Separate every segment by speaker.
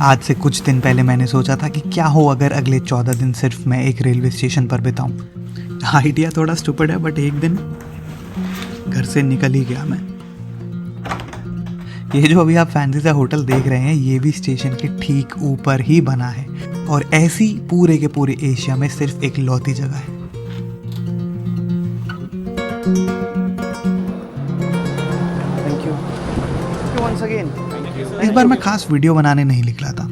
Speaker 1: आज से कुछ दिन पहले मैंने सोचा था कि क्या हो अगर अगले 14 दिन सिर्फ मैं एक रेलवे स्टेशन पर बिताऊं। आइडिया थोड़ा स्टूपिड है बट एक दिन घर से निकल ही गया मैं। ये जो अभी आप फैंसी सा होटल देख रहे हैं ये भी स्टेशन के ठीक ऊपर ही बना है और ऐसी पूरे के पूरे एशिया में सिर्फ एक लौती जगह है। Thank you once again. इस बार मैं खास वीडियो बनाने नहीं निकला था।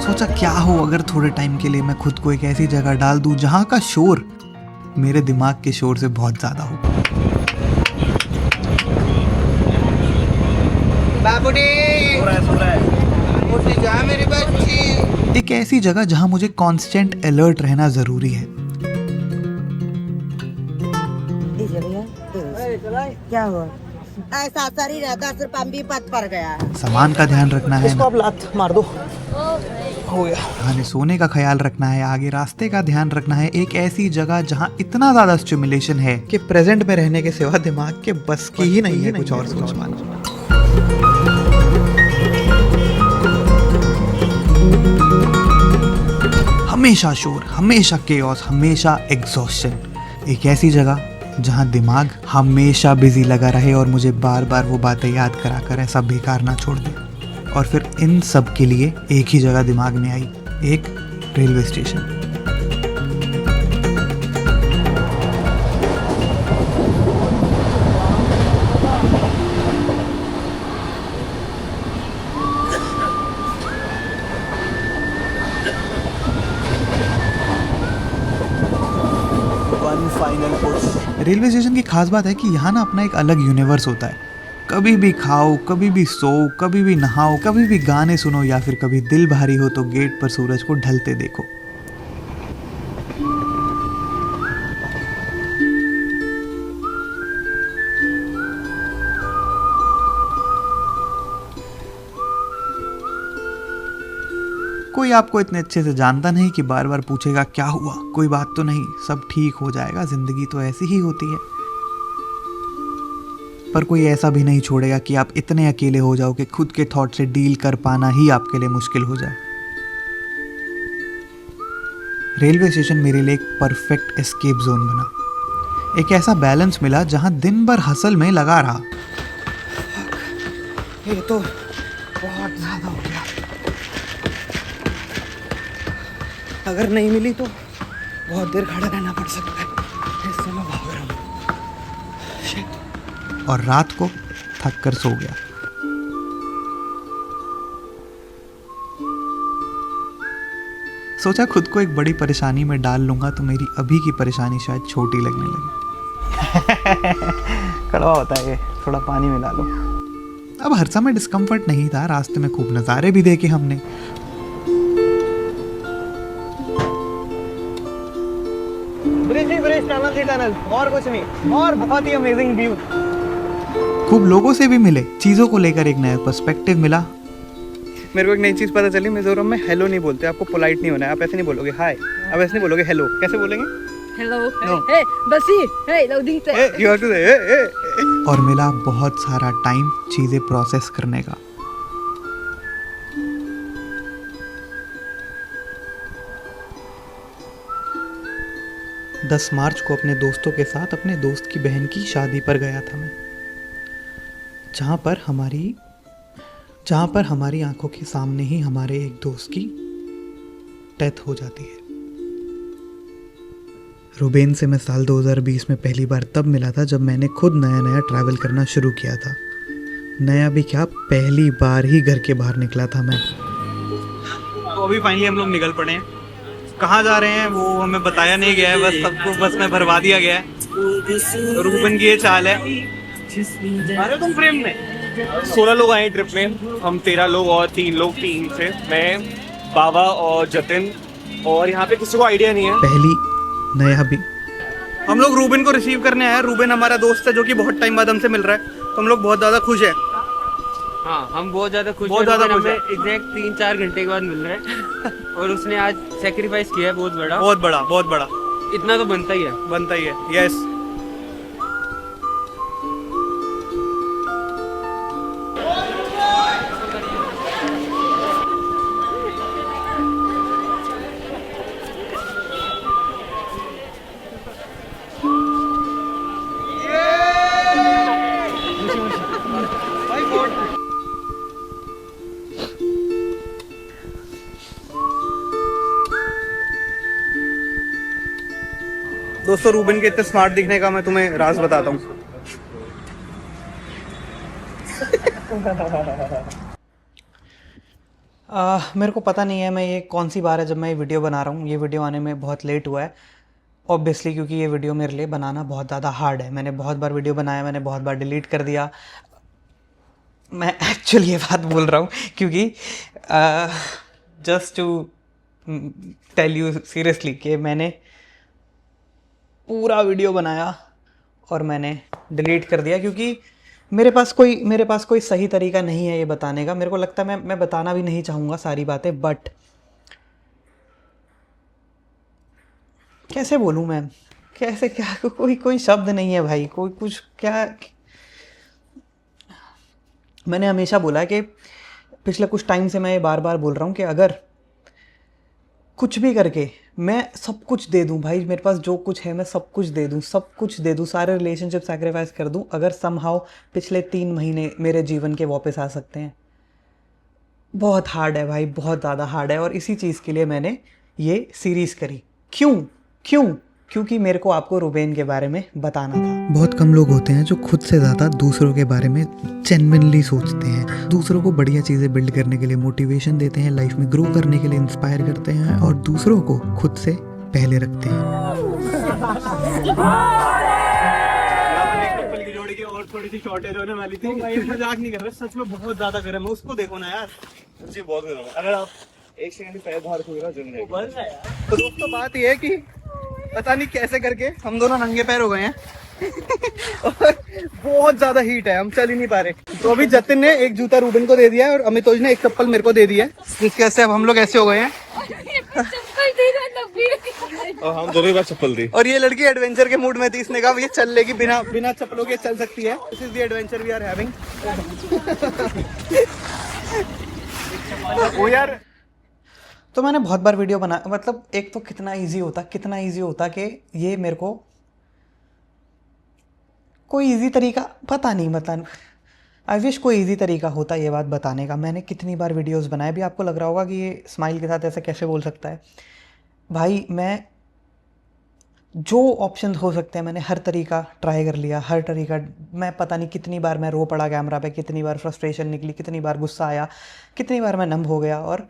Speaker 1: सोचा क्या हो अगर थोड़े टाइम के लिए मैं खुद को एक ऐसी जगह डाल दूं जहां का शोर मेरे दिमाग के शोर से बहुत ज्यादा हो। मेरी बच्ची। एक ऐसी जगह जहां मुझे कांस्टेंट अलर्ट रहना जरूरी है।
Speaker 2: क्या हुआ? ऐसा शरीर है 10 रुपया भी पद पर गया है।
Speaker 1: सामान का ध्यान रखना है,
Speaker 3: इसको आप लात मार दो, हो गया।
Speaker 1: खाने सोने का ख्याल रखना है, आगे रास्ते का ध्यान रखना है। एक ऐसी जगह जहां इतना ज्यादा स्टिमुलेशन है कि प्रेजेंट में रहने के सिवा दिमाग के बस की ही नहीं है कुछ और सोच पाना। हमेशा शोर, हमेशा केओस, हमेशा एग्जॉस्शन। एक ऐसी जगह जहां दिमाग हमेशा बिजी लगा रहे और मुझे बार बार वो बातें याद कराकर ऐसा बेकार ना छोड़ दे। और फिर इन सब के लिए एक ही जगह दिमाग में आई, एक रेलवे स्टेशन। रेलवे स्टेशन की खास बात है कि यहाँ ना अपना एक अलग यूनिवर्स होता है। कभी भी खाओ, कभी भी सो, कभी भी नहाओ, कभी भी गाने सुनो या फिर कभी दिल भारी हो तो गेट पर सूरज को ढलते देखो। कोई आपको इतने अच्छे से जानता नहीं कि बार बार पूछेगा क्या हुआ, कोई बात तो नहीं, सब ठीक हो जाएगा, जिंदगी तो ऐसी ही होती है। पर कोई ऐसा भी नहीं छोड़ेगा कि आप इतने अकेले हो जाओ कि खुद के थॉट से डील कर पाना ही आपके लिए मुश्किल हो जाए। रेलवे स्टेशन मेरे लिए एक परफेक्ट एस्केप जोन बना। एक ऐसा बैलेंस मिला जहां दिन भर हसल में लगा रहा।
Speaker 3: ये तो बहुत ज्यादा हो गया। अगर नहीं मिली तो बहुत देर खड़ा रहना पड़ सकता है, इससे मैं भाग रहा हूँ।
Speaker 1: और रात को थक कर सो गया। सोचा खुद को एक बड़ी परेशानी में डाल लूंगा तो मेरी अभी की परेशानी शायद छोटी लगने लगी।
Speaker 3: कड़वा होता है ये, थोड़ा पानी मिला लो।
Speaker 1: अब हर समय डिस्कम्फर्ट नहीं था, रास्ते में खूब नज़ारे भी देखे हमने।
Speaker 3: टनल और कुछ नहीं, और बहुत ही अमेजिंग व्यू।
Speaker 1: खूब लोगों से भी मिले, चीज़ों को लेकर एक नया पर्सपेक्टिव मिला।
Speaker 3: मेरे को एक नई चीज़ पता चली, मिजोरम में हेलो नहीं बोलते, आपको पोलाइट नहीं होना है। आप ऐसे नहीं बोलोगे हाय, आप ऐसे नहीं बोलोगे हेलो। कैसे बोलेंगे?
Speaker 2: हेलो।
Speaker 3: No.
Speaker 2: हे बसी, हे लोडिंग से।
Speaker 3: You have to say, hey.
Speaker 1: और मिला बहुत सारा टाइम चीज़ें प्रोसेस करने का। दस मार्च को अपने दोस्तों के साथ अपने दोस्त की बहन की शादी पर गया था मैं, जहाँ पर हमारी आंखों के सामने ही हमारे एक दोस्त की डेथ हो जाती है। रुबेन से मैं साल 2020 में पहली बार तब मिला था जब मैंने खुद नया ट्रैवल करना शुरू किया था। नया भी क्या, पहली बार ही घर के बाहर निकला था मैं।
Speaker 3: तो अभी फाइनली हम लोग निकल पड़े हैं। कहाँ जा रहे हैं वो हमें बताया नहीं गया है, बस सबको बस में भरवा दिया गया है। रूबन की ये चाल है। अरे तुम फ्रेम में
Speaker 4: 16 लोग आए ट्रिप में, हम 13 लोग और 3 लोग टीम से, मैं, बाबा और जतिन। और यहाँ पे किसी को आइडिया नहीं है।
Speaker 1: पहली नया भी
Speaker 3: हम लोग रूबन को रिसीव करने आए हैं। रूबन हमारा दोस्त है जो कि बहुत टाइम बाद हमसे मिल रहा है, तो हम लोग बहुत ज़्यादा खुश हैं।
Speaker 5: हाँ, हम बहुत ज़्यादा खुश
Speaker 3: बहुत ज़्यादा खुश हैं।
Speaker 5: एग्जैक्ट 3-4 घंटे के बाद मिल रहे हैं और उसने आज सेक्रीफाइस किया है बहुत बड़ा।
Speaker 3: बहुत बड़ा
Speaker 5: इतना तो बनता ही है।
Speaker 3: यस। दोस्तों रूबन के इतने स्मार्ट दिखने का मैं तुम्हें राज बताता हूँ। मेरे को पता नहीं है मैं ये कौन सी बार है जब मैं ये वीडियो बना रहा हूँ। ये वीडियो आने में बहुत लेट हुआ है ऑब्वियसली, क्योंकि ये वीडियो मेरे लिए बनाना बहुत ज़्यादा हार्ड है। मैंने बहुत बार वीडियो बनाया, मैंने बहुत बार डिलीट कर दिया। मैं एक्चुअली ये बात बोल रहा हूँ क्योंकि just to tell you seriously कि मैंने पूरा वीडियो बनाया और मैंने डिलीट कर दिया क्योंकि मेरे पास कोई सही तरीका नहीं है ये बताने का। मेरे को लगता है मैं बताना भी नहीं चाहूँगा सारी बातें, बट कैसे बोलूँ मैं, कैसे क्या, कोई शब्द नहीं है भाई, कोई कुछ क्या। मैंने हमेशा बोला है कि पिछले कुछ टाइम से मैं ये बार बार बोल रहा हूँ कि अगर कुछ भी करके मैं सब कुछ दे दूँ भाई, मेरे पास जो कुछ है मैं सब कुछ दे दूँ, सारे रिलेशनशिप सैक्रिफाइस कर दूँ, अगर समहाउ पिछले 3 महीने मेरे जीवन के वापस आ सकते हैं। बहुत हार्ड है भाई, बहुत ज़्यादा हार्ड है। और इसी चीज़ के लिए मैंने ये सीरीज़ करी। क्योंकि मेरे को आपको रूबेन के बारे में बताना था।
Speaker 1: बहुत कम लोग होते हैं जो खुद से ज़्यादा दूसरों के बारे में जेन्युइनली सोचते हैं, दूसरों को बढ़िया चीज़ें बिल्ड करने के लिए मोटिवेशन देते हैं, लाइफ में ग्रो करने के लिए इंस्पायर करते हैं और दूसरों को खुद से पहले रखते हैं।
Speaker 3: और थोड़ी सी शॉर्टेज होने वाली थी। भाई मजाक नहीं कर रहा, सच में बहुत ज्यादा गर्म है, उसको देखो ना यार,
Speaker 4: जी बहुत गर्म है। अगर आप एक सेकंड पैर बाहर खोल रहा जम जाएगा।
Speaker 3: तो दोस्तों बात ये है कि पता नहीं कैसे करके हम दोनों नंगे पैर हो गए हैं और बहुत ज्यादा हीट है, हम चल ही नहीं पा रहे। तो अभी जतिन ने एक जूता रूबन को दे दिया है और अमितोज ने एक चप्पल मेरे को दे दी है, जिसकी वजह से अब हम लोग ऐसे हो गए हैं।
Speaker 4: और हम दोनों बार चप्पल दी।
Speaker 3: और ये लड़की एडवेंचर के मूड में थी, इसने कहा ये चल लेगी, बिना चप्पलों के चल सकती है। This is the adventure we are having. ओ यार, तो मैंने बहुत बार वीडियो बना, मतलब एक तो कितना इजी होता कि ये मेरे को कोई इजी तरीका पता नहीं, मतलब आई विश कोई इजी तरीका होता ये बात बताने का। मैंने कितनी बार वीडियोस बनाए, भी आपको लग रहा होगा कि ये स्माइल के साथ ऐसे कैसे बोल सकता है। भाई मैं जो ऑप्शन हो सकते हैं मैंने हर तरीका ट्राई कर लिया, हर तरीका। मैं पता नहीं कितनी बार मैं रो पड़ा कैमरा पे, कितनी बार फ्रस्ट्रेशन निकली, कितनी बार गुस्सा आया, कितनी बार मैं नम हो गया और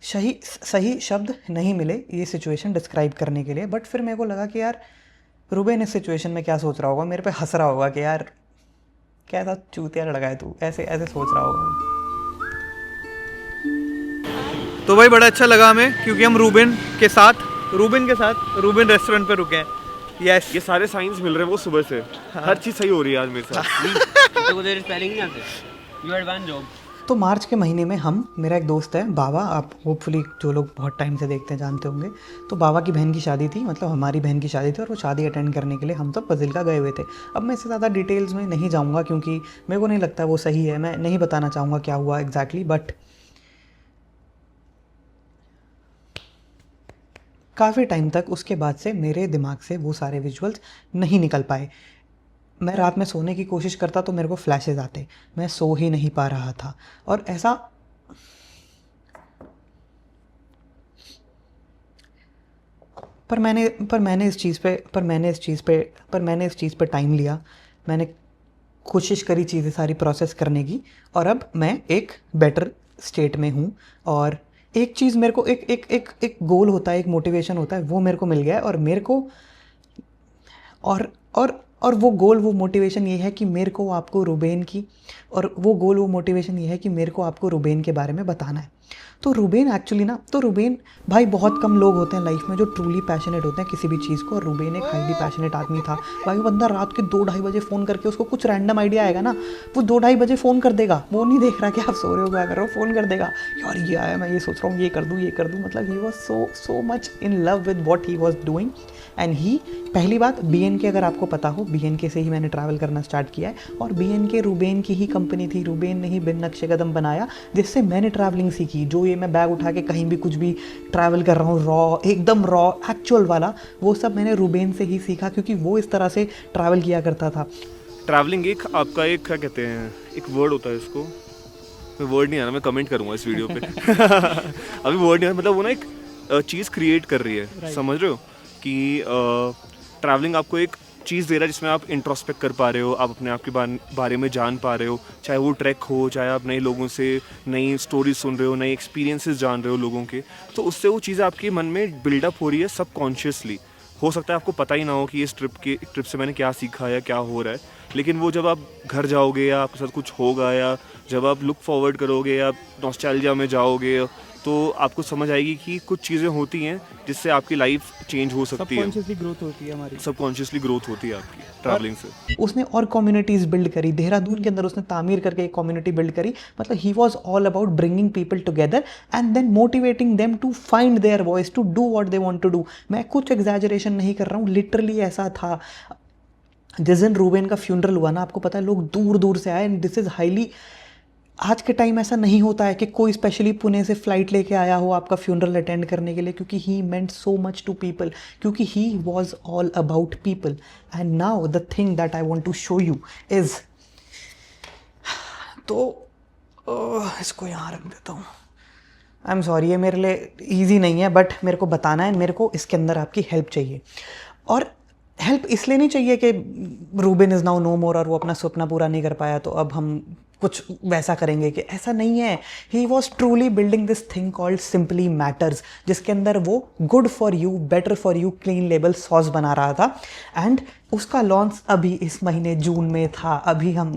Speaker 3: सही शब्द नहीं मिले ये सिचुएशन डिस्क्राइब करने के लिए। बट फिर मेरे को लगा कि यार रूबेन इस सिचुएशन में क्या सोच रहा होगा, मेरे पे हंस रहा होगा कि यार कैसा चूतिया लड़का है तू, ऐसे सोच रहा होगा। तो भाई बड़ा अच्छा लगा हमें, क्योंकि हम रूबेन के साथ रूबेन रेस्टोरेंट पे रुके हैं। यस,
Speaker 4: ये सारे साइंस मिल रहे हैं वो सुबह से। हर चीज सही हो रही है आज मेरे साथ।
Speaker 5: तो देयर स्पेलिंग नहीं आते, यू हैड वन जॉब।
Speaker 1: तो मार्च के महीने में मेरा एक दोस्त है बाबा, आप होपफुली जो लोग बहुत टाइम से देखते हैं जानते होंगे। तो बाबा की बहन की शादी थी, मतलब हमारी बहन की शादी थी, और वो शादी अटेंड करने के लिए हम सब फाजिल्का गए हुए थे। अब मैं इससे ज़्यादा डिटेल्स में नहीं जाऊँगा क्योंकि मेरे को नहीं लगता वो सही है, मैं नहीं बताना चाहूँगा क्या हुआ एग्जैक्टली। बट काफ़ी टाइम तक उसके बाद से मेरे दिमाग से वो सारे विजुअल्स नहीं निकल पाए। मैं रात में सोने की कोशिश करता तो मेरे को फ्लैशेस आते, मैं सो ही नहीं पा रहा था। और ऐसा पर मैंने इस चीज़ पे टाइम लिया, मैंने कोशिश करी चीज़ें सारी प्रोसेस करने की, और अब मैं एक बेटर स्टेट में हूँ। और एक चीज़ मेरे को एक गोल होता है, एक मोटिवेशन होता है, वो मेरे को मिल गया है। और मेरे को और वो गोल, वो मोटिवेशन ये है कि मेरे को आपको रूबेन के बारे में बताना है। तो रूबेन एक्चुअली ना, तो रूबेन भाई बहुत कम लोग होते हैं लाइफ में जो ट्रूली पैशनेट होते हैं किसी भी चीज़ को, और रूबेन एक हाईली पैशनेट आदमी था भाई। वो बंदा रात के 2-2:30 बजे फ़ोन करके, उसको कुछ रैंडम आइडिया आएगा ना, वो 2-2:30 बजे फ़ोन कर देगा, वो नहीं देख रहा कि आप सो रहे हो क्या कर रहे हो, फ़ोन कर देगा, यार ये आया, मैं ये सोच रहा हूँ, ये कर दूँ। मतलब he was so much in love with what he was doing. And he, पहली बात, BNK अगर आपको पता हो, BNK से ही मैंने ट्रैवल करना स्टार्ट किया है। और BNK रूबेन की ही कंपनी थी, रूबेन ने ही बिन नक्शे कदम बनाया, जिससे मैंने ट्रैवलिंग सीखी। जो ये मैं बैग उठा के कहीं भी कुछ भी ट्रैवल कर रहा हूँ, एकदम रॉ एक्चुअल वाला, वो सब मैंने रूबेन से ही सीखा, क्योंकि वो इस तरह से ट्रैवल किया करता था।
Speaker 4: ट्रैवलिंग एक आपका एक क्या कहते हैं, एक वर्ड होता है इसको, मैं वर्ड नहीं आ रहा, मैं कमेंट करूँगा इस वीडियो पे। अभी वर्ड नहीं आ रहा, मतलब वो ना एक चीज़ क्रिएट कर रही है, समझ रहे हो कि ट्रैवलिंग आपको एक चीज़ दे रहा है जिसमें आप इंट्रोस्पेक्ट कर पा रहे हो, आप अपने आप के बारे में जान पा रहे हो, चाहे वो ट्रैक हो, चाहे आप नए लोगों से नई स्टोरीज सुन रहे हो, नए एक्सपीरियंसेस जान रहे हो लोगों के, तो उससे वो चीज़ें आपके मन में बिल्डअप हो रही है सबकॉन्शियसली। हो सकता है आपको पता ही ना हो कि इस ट्रिप से मैंने क्या सीखा या क्या हो रहा है, लेकिन वो जब आप घर जाओगे या आपके साथ कुछ होगा या जब आप लुक फॉरवर्ड करोगे या नॉस्टैल्जिया में जाओगे, तो आपको समझ आएगी कि कुछ चीज़ें होती हैं जिससे आपकी लाइफ चेंज हो सकती है,
Speaker 1: सबकॉन्शियसली ग्रोथ होती है हमारी।
Speaker 4: सबकॉन्शियसली ग्रोथ होती है आपकी ट्रैवलिंग से।
Speaker 1: उसने और कम्युनिटीज़ बिल्ड करी, देहरादून के अंदर उसने तामीर करके एक कम्युनिटी बिल्ड करी। मतलब he was all about bringing people together and then motivating them to find their voice, to do what they want to do. मैं कुछ एग्जैजरेशन नहीं कर रहा हूँ, लिटरली ऐसा था। जिस दिन रूबेन का फ्यूनरल हुआ ना, आपको पता है लोग दूर दूर से आए, एंड दिस इज़ हाईली, आज के टाइम ऐसा नहीं होता है कि कोई स्पेशली पुणे से फ्लाइट लेके आया हो आपका फ्यूनरल अटेंड करने के लिए, क्योंकि he meant so much to people, क्योंकि he was all about people. And now the thing that I want to show you is, तो इसको यहाँ रख देता हूँ। आई एम सॉरी, ये मेरे लिए ईजी नहीं है, बट मेरे को बताना है, मेरे को इसके अंदर आपकी हेल्प चाहिए। और हेल्प इसलिए नहीं चाहिए कि रूबेन इज़ नाउ नो मोर और वो अपना सपना पूरा नहीं कर पाया तो अब हम कुछ वैसा करेंगे, कि ऐसा नहीं है। He was truly building this thing called simply matters, जिसके अंदर वो good for you, better for you, clean label sauce बना रहा था। एंड उसका लॉन्च अभी इस महीने जून में था। अभी हम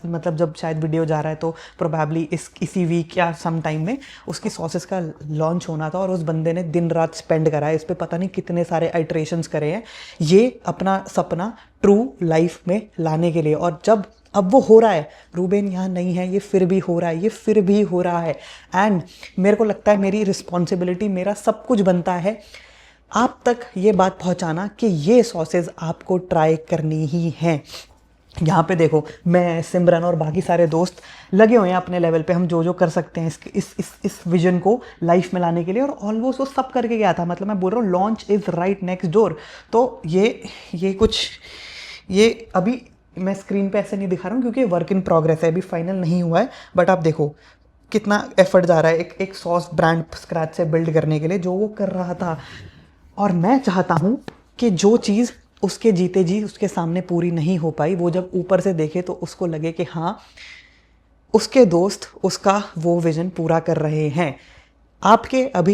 Speaker 1: मतलब जब शायद वीडियो जा रहा है तो प्रोबेबली इसी वीक या सम टाइम में उसकी सॉसेस का लॉन्च होना था। और उस बंदे ने दिन रात स्पेंड करा है इस पर, पता नहीं कितने सारे आइट्रेशंस करे हैं ये अपना सपना ट्रू लाइफ में लाने के लिए। और जब अब वो हो रहा है, रूबेन यहाँ नहीं है, ये फिर भी हो रहा है, ये फिर भी हो रहा है। एंड मेरे को लगता है मेरी रिस्पॉन्सिबिलिटी, मेरा सब कुछ बनता है आप तक ये बात पहुँचाना कि ये सॉसेज आपको ट्राई करनी ही हैं। यहाँ पे देखो, मैं, सिमरन और बाकी सारे दोस्त लगे हुए हैं अपने लेवल पे, हम जो जो कर सकते हैं इस विजन को लाइफ में लाने के लिए। और ऑलमोस्ट वो सब करके गया था। मतलब मैं बोल रहा हूँ launch is right next door. तो ये अभी मैं स्क्रीन पे ऐसे नहीं दिखा रहा हूँ क्योंकि वर्क इन प्रोग्रेस है, अभी फाइनल नहीं हुआ है। बट आप देखो कितना एफर्ट जा रहा है एक सॉस ब्रांड स्क्रैच से बिल्ड करने के लिए, जो वो कर रहा था। और मैं चाहता हूँ कि जो चीज़ उसके जीते जी उसके सामने पूरी नहीं हो पाई, वो जब ऊपर से देखे तो उसको लगे कि हाँ, उसके दोस्त उसका वो विज़न पूरा कर रहे हैं। आपके अभी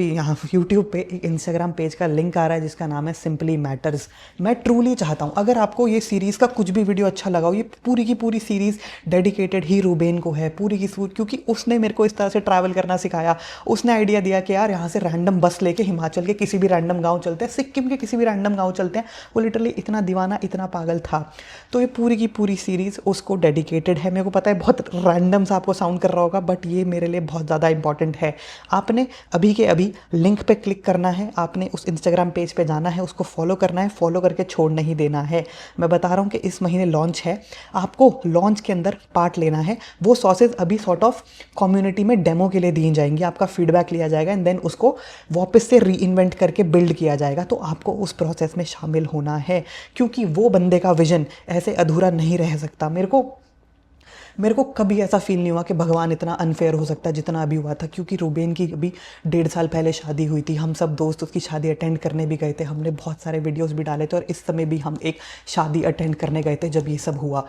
Speaker 1: यहाँ YouTube पे एक इंस्टाग्राम पेज का लिंक आ रहा है जिसका नाम है सिंपली मैटर्स। मैं ट्रूली चाहता हूँ, अगर आपको ये सीरीज़ का कुछ भी वीडियो अच्छा लगा हो, ये पूरी की पूरी सीरीज़ डेडिकेटेड ही रूबेन को है, पूरी की पूरी, क्योंकि उसने मेरे को इस तरह से ट्रैवल करना सिखाया। उसने आइडिया दिया कि यार यहाँ से रैंडम बस लेके हिमाचल के किसी भी रैंडम गाँव चलते हैं, सिक्किम के किसी भी रैंडम गाँव चलते हैं। वो लिटरली इतना दीवाना, इतना पागल था। तो ये पूरी की पूरी सीरीज़ उसको डेडिकेटेड है। मेरे को पता है बहुत रैंडम सा आपको साउंड कर रहा होगा, बट ये मेरे लिए बहुत ज़्यादा इंपॉर्टेंट है। आपने अभी के अभी लिंक पे क्लिक करना है, आपने उस इंस्टाग्राम पेज पे जाना है, उसको फॉलो करना है, फॉलो करके छोड़ नहीं देना है। मैं बता रहा हूँ कि इस महीने लॉन्च है, आपको लॉन्च के अंदर पार्ट लेना है। वो सॉसेज अभी सॉर्ट ऑफ कम्युनिटी में डेमो के लिए दी जाएंगी, आपका फीडबैक लिया जाएगा एंड देन उसको वापस से री इन्वेंट करके बिल्ड किया जाएगा। तो आपको उस प्रोसेस में शामिल होना है, क्योंकि वो बंदे का विजन ऐसे अधूरा नहीं रह सकता। मेरे को कभी ऐसा फील नहीं हुआ कि भगवान इतना अनफेयर हो सकता है जितना अभी हुआ था, क्योंकि रूबेन की अभी 1.5 साल पहले शादी हुई थी। हम सब दोस्त उसकी शादी अटेंड करने भी गए थे, हमने बहुत सारे वीडियोस भी डाले थे। और इस समय भी हम एक शादी अटेंड करने गए थे जब ये सब हुआ।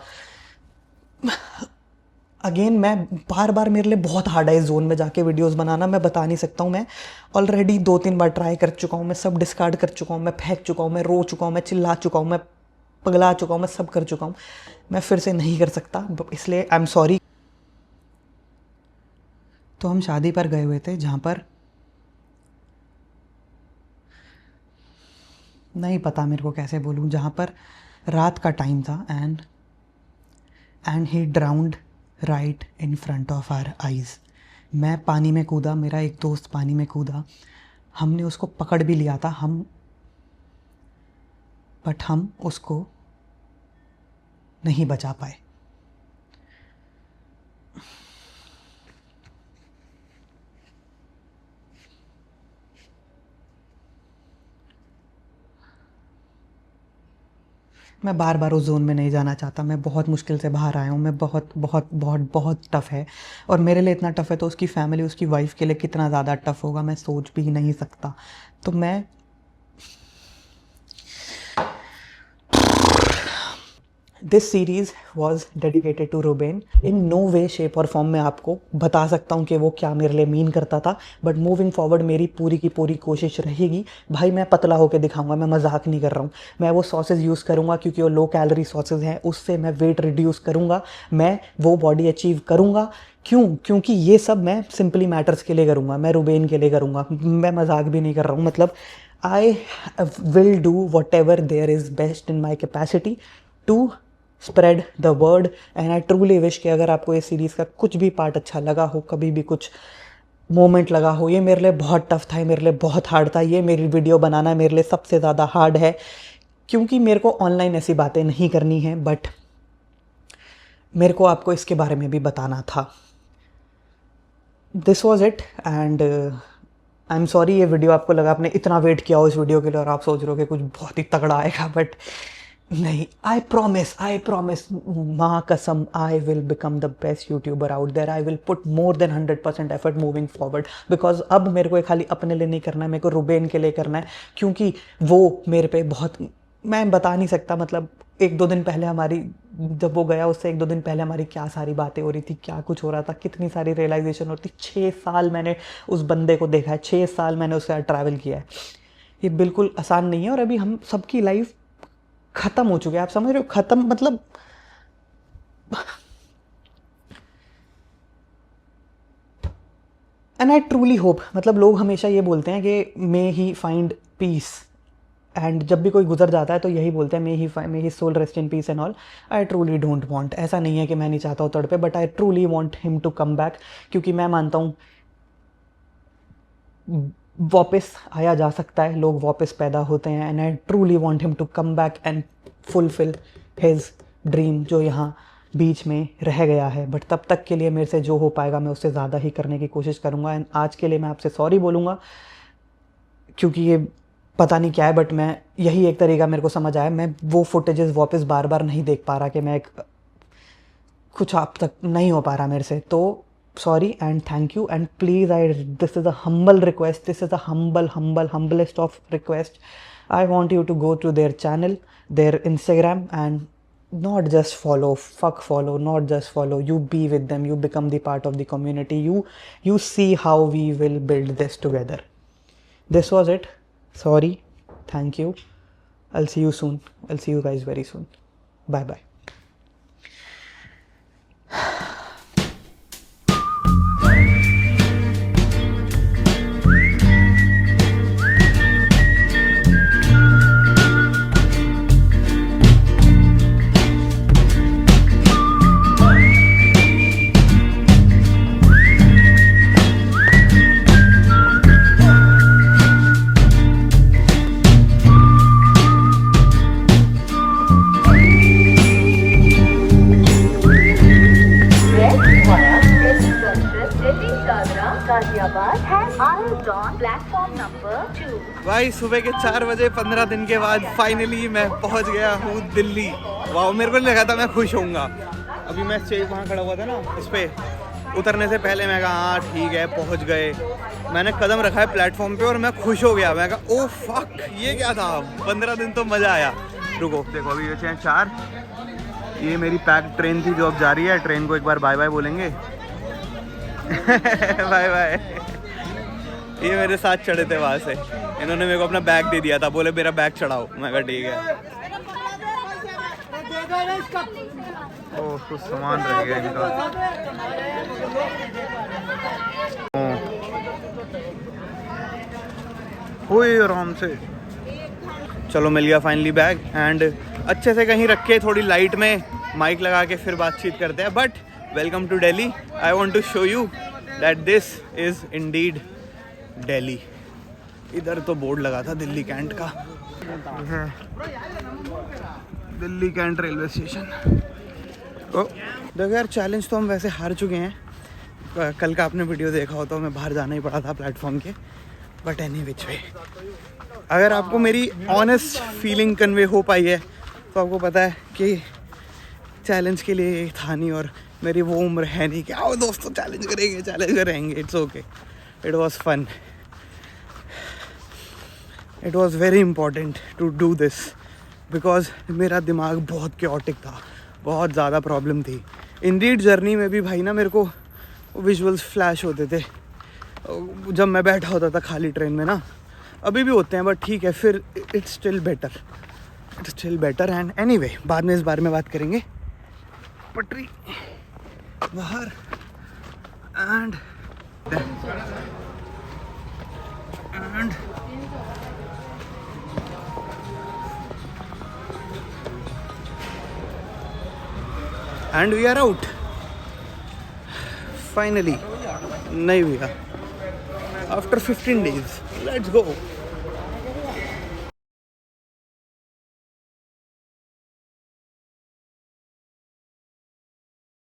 Speaker 1: अगेन मैं बार मेरे लिए बहुत हार्ड है इस जोन में जाके वीडियोस बनाना। मैं बता नहीं सकता हूँ, मैं ऑलरेडी 2-3 बार ट्राई कर चुका हूँ, मैं सब डिस्कार्ड कर चुका हूँ, मैं फेंक चुका हूँ, मैं रो चुका हूँ, मैं चिल्ला चुका हूँ, मैं पगला चुका हूँ, मैं सब कर चुका हूँ। मैं फिर से नहीं कर सकता, इसलिए आई एम सॉरी। तो हम शादी पर गए हुए थे जहाँ पर नहीं पता मेरे को कैसे बोलूँ, जहाँ पर रात का टाइम था and he drowned right in front of our eyes. मैं पानी में कूदा, मेरा एक दोस्त पानी में कूदा, हमने उसको पकड़ भी लिया था बट हम उसको नहीं बचा पाए। मैं बार बार उस जोन में नहीं जाना चाहता। मैं बहुत मुश्किल से बाहर आया हूँ। मैं बहुत बहुत बहुत बहुत टफ़ है, और मेरे लिए इतना टफ़ है तो उसकी फैमिली, उसकी वाइफ के लिए कितना ज़्यादा टफ़ होगा मैं सोच भी नहीं सकता। तो मैं this series was dedicated to Ruben. In no way shape और फॉर्म में आपको बता सकता हूँ कि वो क्या मेरे लिए मीन करता था, बट मूविंग फॉरवर्ड मेरी पूरी की पूरी कोशिश रहेगी. भाई मैं पतला होकर दिखाऊंगा, मैं मजाक नहीं कर रहा हूँ. मैं वो सॉसेज यूज़ करूँगा क्योंकि वो लो कैलोरी सॉसेज हैं, उससे मैं वेट रिड्यूस करूँगा, मैं वो बॉडी अचीव करूँगा. क्योंकि ये सब मैं सिंपली मैटर्स के लिए करूँगा, मैं रुबेन के लिए करूँगा. मैं मजाक भी नहीं कर रहा हूँ. मतलब I will do whatever there is best in my capacity to spread the word. And I truly wish कि अगर आपको ये सीरीज़ का कुछ भी पार्ट अच्छा लगा हो, कभी भी कुछ मोमेंट लगा हो, ये मेरे लिए बहुत टफ था, मेरे लिए बहुत हार्ड था. ये मेरी वीडियो बनाना मेरे लिए सबसे ज़्यादा हार्ड है क्योंकि मेरे को ऑनलाइन ऐसी बातें नहीं करनी है, बट मेरे को आपको इसके बारे में भी बताना था. This was it and I am sorry ये वीडियो आपको लगा आपने इतना वेट किया हो इस वीडियो के लिए और आप सोच रहे हो कि कुछ बहुत ही तगड़ा आएगा, बट नहीं. आई प्रॉमिस माँ कसम, I will become the best YouTuber out there. I will put more than 100% effort moving forward, because अब मेरे को खाली अपने लिए नहीं करना है, मेरे को रुबेन के लिए करना है. क्योंकि वो मेरे पे बहुत, मैं बता नहीं सकता. मतलब 1-2 दिन पहले हमारी, जब वो गया उससे 1-2 दिन पहले हमारी क्या सारी बातें हो रही थी, क्या कुछ हो रहा था, कितनी सारी रियलाइजेशन होती. 6 साल मैंने उस बंदे को देखा है, 6 साल मैंने उसके साथ ट्रैवल किया है. ये बिल्कुल आसान नहीं है. और अभी हम सबकी लाइफ ख़त्म हो चुकी है, आप समझ रहे हो? ख़त्म मतलब एंड आई ट्रूली होप, मतलब लोग हमेशा ये बोलते हैं कि मे ही फाइंड पीस, एंड जब भी कोई गुजर जाता है तो यही बोलते हैं may he soul rest in peace and all. I truly don't want, ऐसा नहीं है कि मैं नहीं चाहता हूँ तड़पे, but I truly want him to come back. क्योंकि मैं मानता हूँ वापस आया जा सकता है, लोग वापस पैदा होते हैं. And I truly want him to come back and fulfil his dream जो यहाँ बीच में रह गया है. बट तब तक के लिए मेरे से जो हो पाएगा मैं उससे ज़्यादा ही करने की कोशिश करूँगा. एंड आज के लिए मैं आपसे सॉरी बोलूँगा क्योंकि ये पता नहीं क्या है, बट मैं यही एक तरीका मेरे को समझ आया. मैं वो फुटेजेस वापस बार बार नहीं देख पा रहा कि मैं कुछ आप तक नहीं हो पा रहा मेरे से. तो sorry and thank you and please this is a humble request, this is a humblest of request. I want you to go to their channel, their Instagram, and not just follow, not just follow, you be with them, you become the part of the community, you see how we will build this together. This was it. Sorry, thank you, I'll see you soon, I'll see you guys very soon. Bye bye.
Speaker 3: भाई सुबह के 4 बजे 15 दिन के बाद finally मैं पहुंच गया हूँ दिल्ली. वाह, मेरे को नहीं लगा था मैं खुश होऊंगा. अभी मैं स्टेज वहाँ खड़ा हुआ था ना, इस पर उतरने से पहले मैं कहा हाँ ठीक है पहुँच गए. मैंने कदम रखा है प्लेटफॉर्म पे और मैं खुश हो गया. मैं कहा ओ फक, ये क्या था. 15 दिन तो मज़ा आया. रुको देखो, अभी बचे हैं 4. ये मेरी पैक ट्रेन थी जो अब जा रही है. ट्रेन को एक बार बाय बाय बोलेंगे. Bye bye. ये मेरे साथ चढ़े थे वहाँ से, इन्होंने मेरे को अपना बैग दे दिया था, बोले मेरा बैग चढ़ाओ. मैं कहा ठीक है. ओह कुछ सामान रह गया इनका. ओए आराम से. चलो मिल गया फाइनली बैग. एंड अच्छे से कहीं रख के थोड़ी लाइट में माइक लगा के फिर बातचीत करते हैं. But welcome to Delhi. I want to show you that this is indeed Delhi. इधर तो बोर्ड लगा था दिल्ली कैंट का. Delhi Cantt railway station. तो देखो यार, चैलेंज तो हम वैसे हार चुके हैं. कल का आपने वीडियो देखा हो तो हमें बाहर जाना ही पड़ा था प्लेटफॉर्म के. बट एनी विच वे, अगर आपको मेरी ऑनेस्ट फीलिंग कन्वे हो पाई है तो आपको पता है कि चैलेंज के लिए था नहीं और मेरी वो उम्र है नहीं कि आओ दोस्तों चैलेंज करेंगे. It's okay. It was fun. It was very important to do this
Speaker 1: because मेरा दिमाग बहुत क्योटिक था, बहुत ज़्यादा प्रॉब्लम थी। इंडीड जर्नी में भी भाई ना मेरे को विजुअल्स फ्लैश होते थे जब मैं बैठा होता था खाली ट्रेन में ना, अभी भी होते हैं बट ठीक है, फिर it's still better and anyway बाद में इस बारे में बात करेंगे। पटरी बाहर and we are out finally. नहीं भैया, आफ्टर 15 days, लेट्स गो।